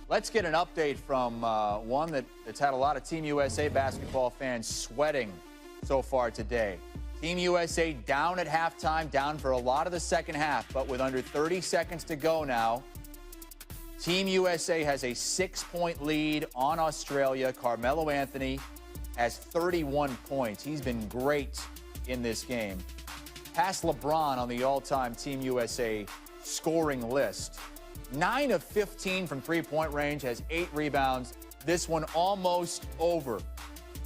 Let's get an update from one that's had a lot of Team USA basketball fans sweating so far today. Team USA down at halftime, down for a lot of the second half, but with under 30 seconds to go now, Team USA has a 6-point lead on Australia. Carmelo Anthony has 31 points. He's been great in this game. Past LeBron on the all-time Team USA scoring list. 9 of 15 from three-point range, has 8 rebounds. This one almost over.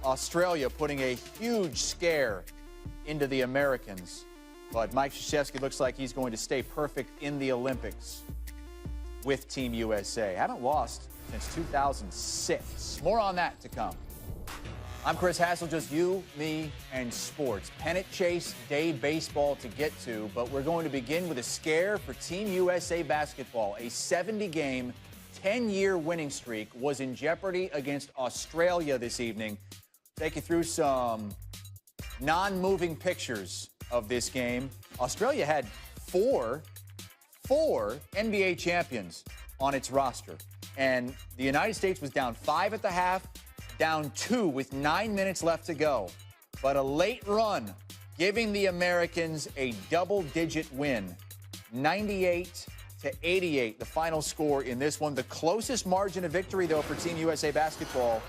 Australia putting a huge scare into the Americans. But Mike Krzyzewski looks like he's going to stay perfect in the Olympics with Team USA. Haven't lost since 2006. More on that to come. I'm Chris Hassel, just you, me, and sports. Pennant Chase Day baseball to get to, but we're going to begin with a scare for Team USA basketball. A 70-game, 10-year winning streak was in jeopardy against Australia this evening. Take you through some non-moving pictures of this game. Australia had four NBA champions on its roster, and the United States was down 5 at the half, down 2 with 9 minutes left to go. But a late run giving the Americans a double-digit win. 98-88, the final score in this one. The closest margin of victory, though, for Team USA basketball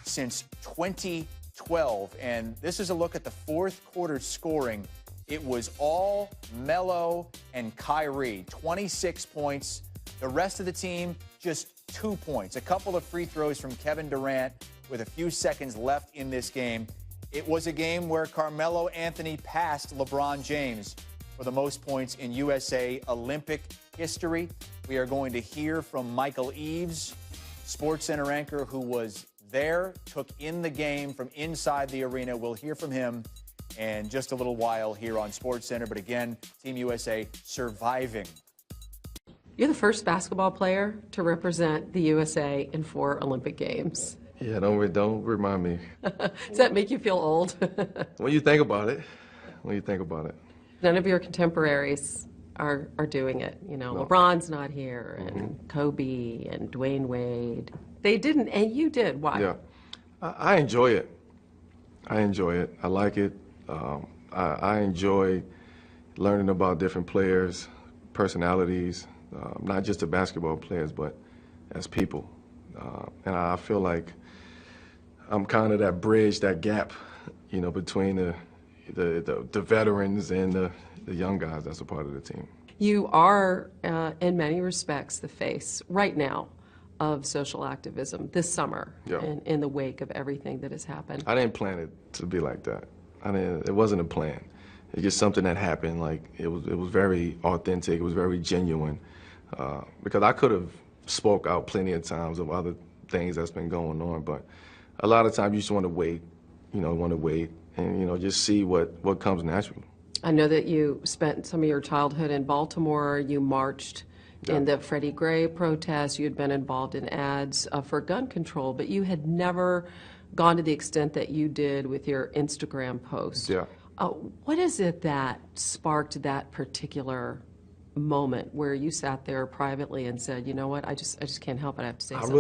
since 2012. And this is a look at the fourth quarter scoring. It was all Melo and Kyrie, 26 points. The rest of the team, just 2 points. A couple of free throws from Kevin Durant with a few seconds left in this game. It was a game where Carmelo Anthony passed LeBron James for the most points in USA Olympic history. We are going to hear from Michael Eaves, SportsCenter anchor who was there, took in the game from inside the arena. We'll hear from him in just a little while here on SportsCenter. But again, Team USA surviving. You're the first basketball player to represent the USA in 4 Olympic Games. Yeah, don't remind me. Does that make you feel old? When you think about it. None of your contemporaries are doing it. You know, no. LeBron's not here, and Kobe and Dwayne Wade. They didn't, and you did. Why? Yeah, I enjoy it. I like it. I enjoy learning about different players, personalities, not just the basketball players, but as people. And I feel like I'm kind of that bridge, that gap, you know, between the veterans and the young guys that's a part of the team. You are, in many respects, the face right now of social activism this summer, in the wake of everything that has happened. I didn't plan it to be like that. It wasn't a plan. It's just something that happened. Like it was very authentic. It was very genuine. Because I could have spoke out plenty of times of other things that's been going on, but a lot of times you just want to wait, and just see what comes naturally. I know that you spent some of your childhood in Baltimore. You marched in the Freddie Gray protest. You had been involved in ads for gun control, but you had never gone to the extent that you did with your Instagram post. Yeah. What is it that sparked that particular moment where you sat there privately and said, you know what, I just can't help it, I have to say something?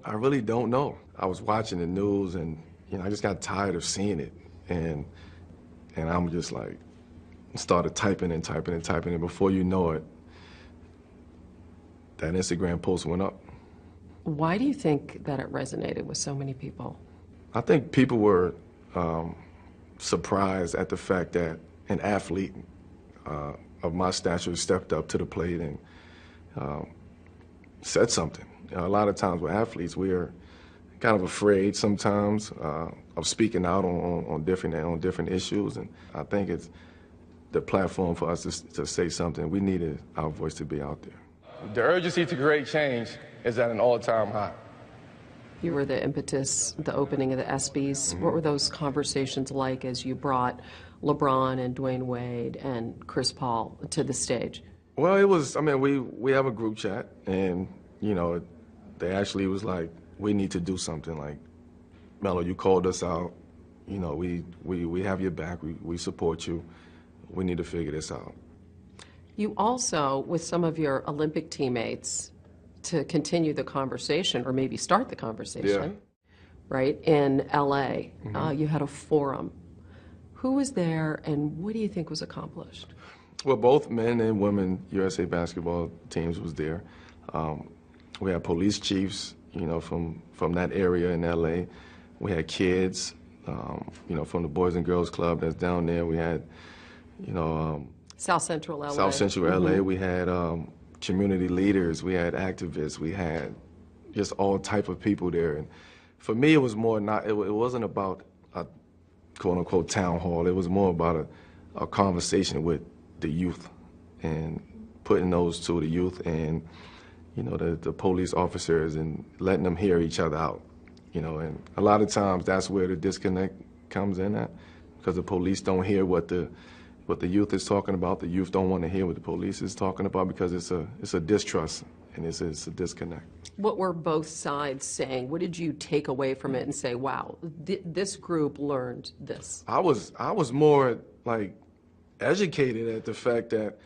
I really don't know. I was watching the news and I just got tired of seeing it, and I'm just like started typing and before you know it, that Instagram post went up. Why do you think that it resonated with so many people? I think people were surprised at the fact that an athlete of my stature stepped up to the plate and said something. A lot of times with athletes, we are kind of afraid sometimes of speaking out on different issues, and I think it's the platform for us to say something. We needed our voice to be out there. The urgency to create change is at an all-time high. You were the impetus, the opening of the ESPYs. What were those conversations like as you brought LeBron and Dwayne Wade and Chris Paul to the stage? Well, it was, we have a group chat, and, they actually was like, we need to do something. Like, Melo, you called us out. We have your back. We support you. We need to figure this out. You also, with some of your Olympic teammates, to continue the conversation, or maybe start the conversation, right, in LA. You had a forum. Who was there, and what do you think was accomplished? Well, both men and women USA basketball teams was there. We had police chiefs, you know, from that area in LA. We had kids, you know, from the Boys and Girls Club that's down there. We had, you know, South Central LA. South Central LA. We had community leaders. We had activists. We had just all type of people there. And for me, it was more not. It wasn't about a quote unquote town hall. It was more about a conversation with the youth and putting those to the youth and, you know, the police officers and letting them hear each other out, you know. And a lot of times that's where the disconnect comes in at, because the police don't hear what the youth is talking about. The youth don't want to hear what the police is talking about because it's a distrust and it's a disconnect. What were both sides saying? What did you take away from it and say, wow, this group learned this? I was more like educated at the fact that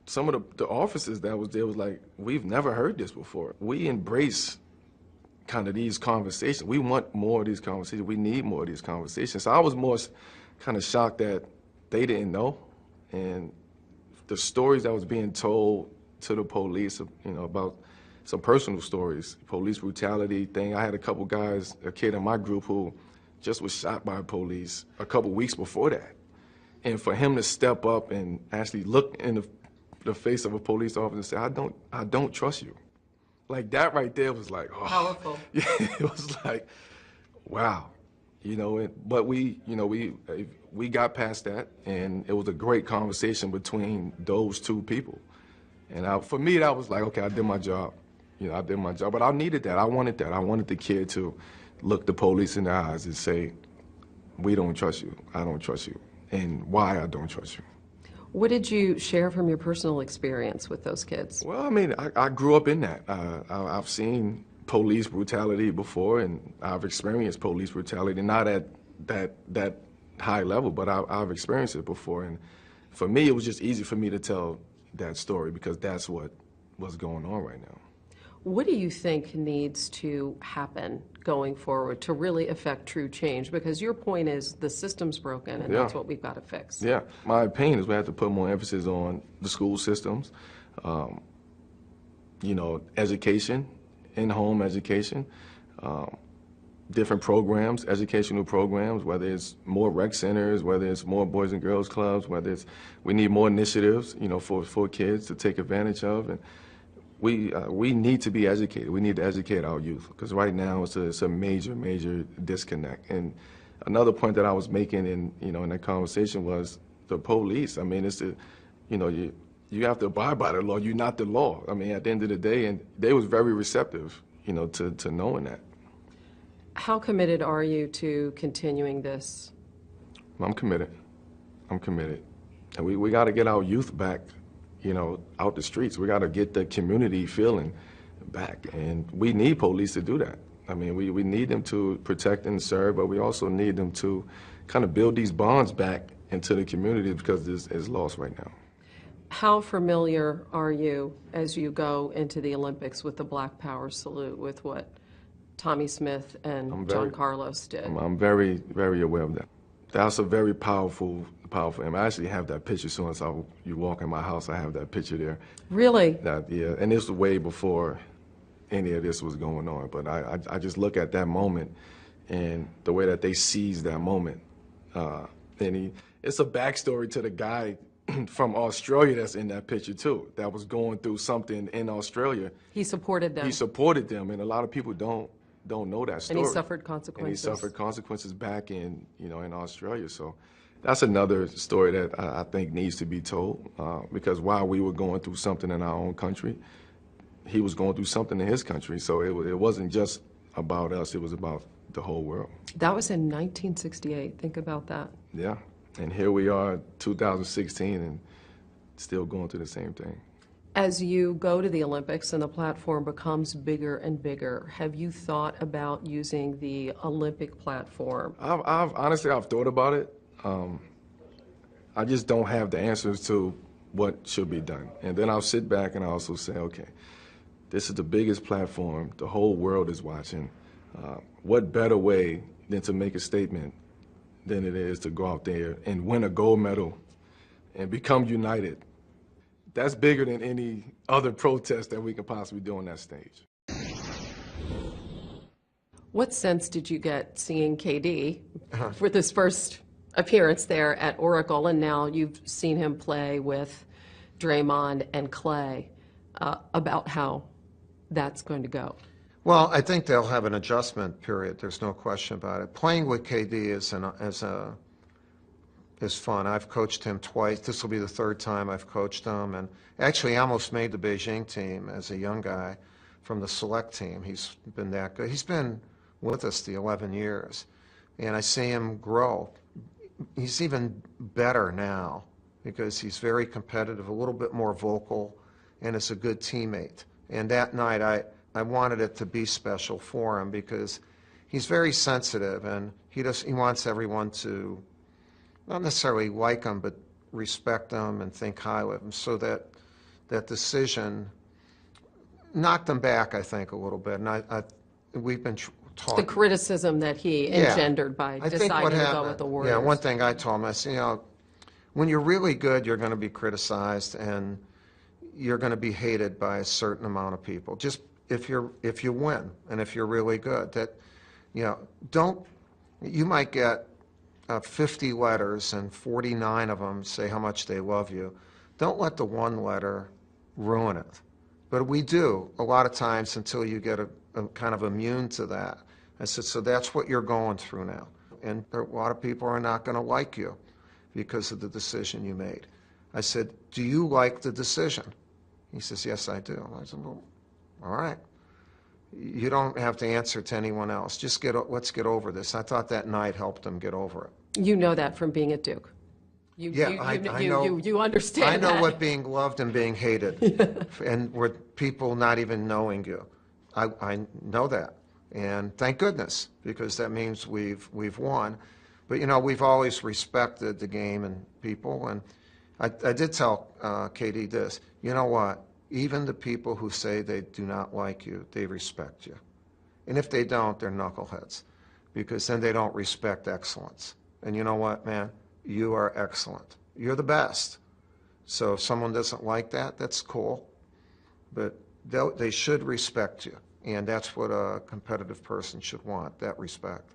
some of the officers that was there was like, we've never heard this before. We embrace kind of these conversations. We want more of these conversations. We need more of these conversations. So I was more kind of shocked that they didn't know, and the stories that was being told to the police, you know, about some personal stories, police brutality thing. I had a couple guys, a kid in my group who just was shot by police a couple weeks before that. And for him to step up and actually look in the face of a police officer and say, I don't trust you. Like that right there was like, oh. Powerful. Yeah, it was like, wow. You know, but we got past that, and it was a great conversation between those two people. And for me, that was like, okay, I did my job. You know, I did my job, but I needed that. I wanted that. I wanted the kid to look the police in the eyes and say, we don't trust you. I don't trust you. And why I don't trust you. What did you share from your personal experience with those kids? Well, I mean, I grew up in that. I've seen police brutality before, and I've experienced police brutality, not at that high level, but I've experienced it before. And for me, it was just easy for me to tell that story because that's what's going on right now. What do you think needs to happen going forward to really affect true change? Because your point is the system's broken, and that's what we've got to fix. Yeah, my opinion is we have to put more emphasis on the school systems, you know, education, in-home education, different programs, educational programs, whether it's more rec centers, whether it's more Boys and Girls Clubs, whether it's, we need more initiatives, you know, for kids to take advantage of. And we need to be educated. We need to educate our youth, because right now it's a major disconnect. And another point that I was making in that conversation was the police. I mean, it's you have to abide by the law. You're not the law. I mean, at the end of the day, and they was very receptive, you know, to knowing that. How committed are you to continuing this? I'm committed. And we got to get our youth back, you know, out the streets. We got to get the community feeling back, and we need police to do that. I mean, we need them to protect and serve, but we also need them to kind of build these bonds back into the community, because this is lost right now. How familiar are you as you go into the Olympics with the Black Power salute, with what Tommie Smith and John Carlos did? I'm very aware of that. That's a very powerful image. I actually have that picture. As soon as you walk in my house, I have that picture there. Really? Yeah, and this was way before any of this was going on. But I just look at that moment and the way that they seized that moment. And it's a backstory to the guy from Australia that's in that picture too, that was going through something in Australia. He supported them. He supported them, and a lot of people don't know that story. And he suffered consequences. And he suffered consequences back in Australia. So that's another story that I think needs to be told, because while we were going through something in our own country, he was going through something in his country. So it wasn't just about us, it was about the whole world. That was in 1968. Think about that. Yeah, and here we are, 2016, and still going through the same thing. As you go to the Olympics and the platform becomes bigger and bigger, have you thought about using the Olympic platform? I've honestly thought about it. I just don't have the answers to what should be done. And then I'll sit back and I'll also say, okay, This is the biggest platform. The whole world is watching. What better way than to make a statement than it is to go out there and win a gold medal and become united? That's bigger than any other protest that we could possibly do on that stage. What sense did you get seeing KD for this first appearance there at Oracle, and now you've seen him play with Draymond and Clay, about how that's going to go? Well, I think they'll have an adjustment period. There's no question about it. Playing with KD is fun. I've coached him twice. This will be the third time I've coached him, and actually I almost made the Beijing team as a young guy from the select team. He's been that good. He's been with us the 11 years, and I see him grow. He's even better now because he's very competitive, a little bit more vocal, and is a good teammate. And that night I wanted it to be special for him because he's very sensitive, and he wants everyone to not necessarily like him, but respect him and think highly of him. So that decision knocked him back, I think, a little bit. And we've been talking. The criticism that he engendered by deciding to go with the Warriors. Yeah, one thing I told him, I said, when you're really good, you're going to be criticized and you're going to be hated by a certain amount of people. Just if you win and if you're really good, that you might get 50 letters and 49 of them say how much they love you. Don't let the one letter ruin it. But we do a lot of times until you get a kind of immune to that. I said, so that's what you're going through now. And a lot of people are not going to like you because of the decision you made. I said, do you like the decision? He says, yes, I do. I said, well, all right. You don't have to answer to anyone else. Just let's get over this. I thought that night helped him get over it. You know that from being at Duke. I know. You understand I know that. what being loved and being hated, and with people not even knowing you. I know that, and thank goodness, because that means we've won. But we've always respected the game and people, and I did tell KD this. You know what? Even the people who say they do not like you, they respect you, and if they don't, they're knuckleheads, because then they don't respect excellence. And you know what, man? You are excellent. You're the best. So if someone doesn't like that, that's cool. But they should respect you. And that's what a competitive person should want, that respect.